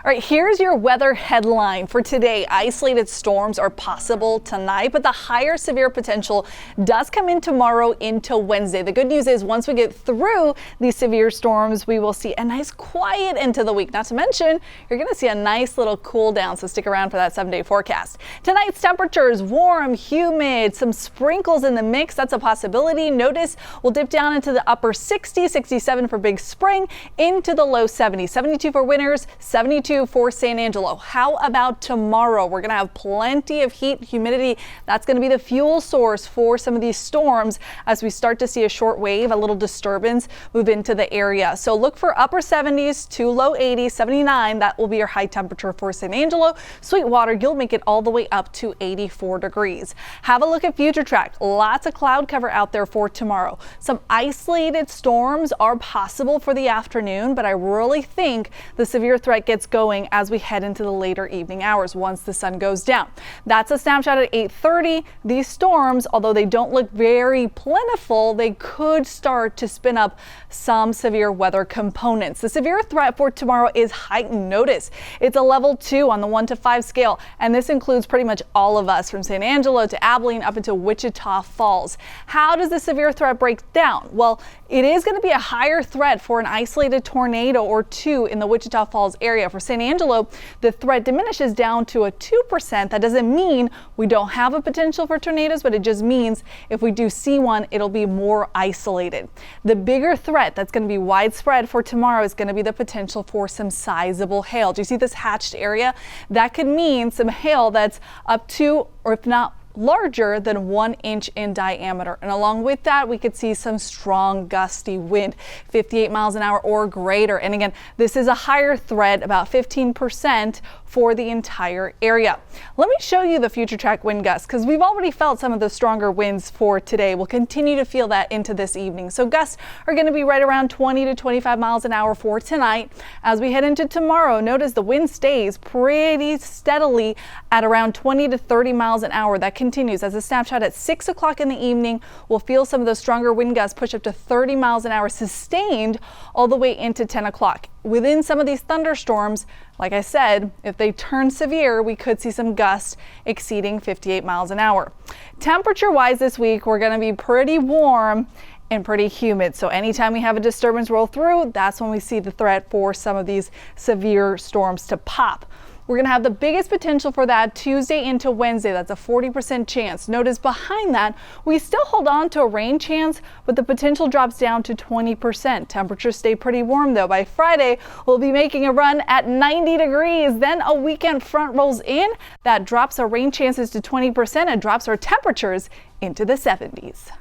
All right, here's your weather headline for today. Isolated storms are possible tonight, but the higher severe potential does come in tomorrow into Wednesday. The good news is once we get through these severe storms, we will see a nice quiet into the week. Not to mention, you're going to see a nice little cool down, so stick around for that 7-day forecast. Tonight's temperatures warm, humid, some sprinkles in the mix. That's a possibility. Notice we'll dip down into the upper 60s, 67 for Big Spring, into the low 70s, 72 for Winters, 72 for San Angelo. How about tomorrow? We're going to have plenty of heat, humidity. That's going to be the fuel source for some of these storms as we start to see a short wave, a little disturbance move into the area. So look for upper 70s to low 80s, 79. That will be your high temperature for San Angelo. Sweetwater, you'll make it all the way up to 84 degrees. Have a look at future track. Lots of cloud cover out there for tomorrow. Some isolated storms are possible for the afternoon, but I really think the severe threat gets going as we head into the later evening hours once the sun goes down. That's a snapshot at 8:30. These storms, although they don't look very plentiful, they could start to spin up some severe weather components. The severe threat for tomorrow is heightened notice. It's a level 2 on the 1 to 5 scale, and this includes pretty much all of us from San Angelo to Abilene up into Wichita Falls. How does the severe threat break down? Well, it is going to be a higher threat for an isolated tornado or two in the Wichita Falls area. For San Angelo, the threat diminishes down to a 2%. That doesn't mean we don't have a potential for tornadoes, but it just means if we do see one, it'll be more isolated. The bigger threat that's going to be widespread for tomorrow is going to be the potential for some sizable hail. Do you see this hatched area? That could mean some hail that's up to, or if not larger than 1 inch in diameter. And along with that, we could see some strong gusty wind, 58 miles an hour or greater. And again, this is a higher threat, about 15% for the entire area. Let me show you the future track wind gusts because we've already felt some of the stronger winds for today. We'll continue to feel that into this evening. So gusts are going to be right around 20 to 25 miles an hour for tonight. As we head into tomorrow, notice the wind stays pretty steadily at around 20 to 30 miles an hour. That continues as a snapshot at 6 o'clock in the evening. We'll feel some of those stronger wind gusts push up to 30 miles an hour sustained all the way into 10 o'clock. Within some of these thunderstorms, like I said, if they turn severe, we could see some gusts exceeding 58 miles an hour. Temperature wise this week, we're going to be pretty warm and pretty humid. So anytime we have a disturbance roll through, that's when we see the threat for some of these severe storms to pop. We're going to have the biggest potential for that Tuesday into Wednesday. That's a 40% chance. Notice behind that, we still hold on to a rain chance, but the potential drops down to 20%. Temperatures stay pretty warm though. By Friday, we'll be making a run at 90 degrees. Then a weekend front rolls in. That drops our rain chances to 20% and drops our temperatures into the 70s.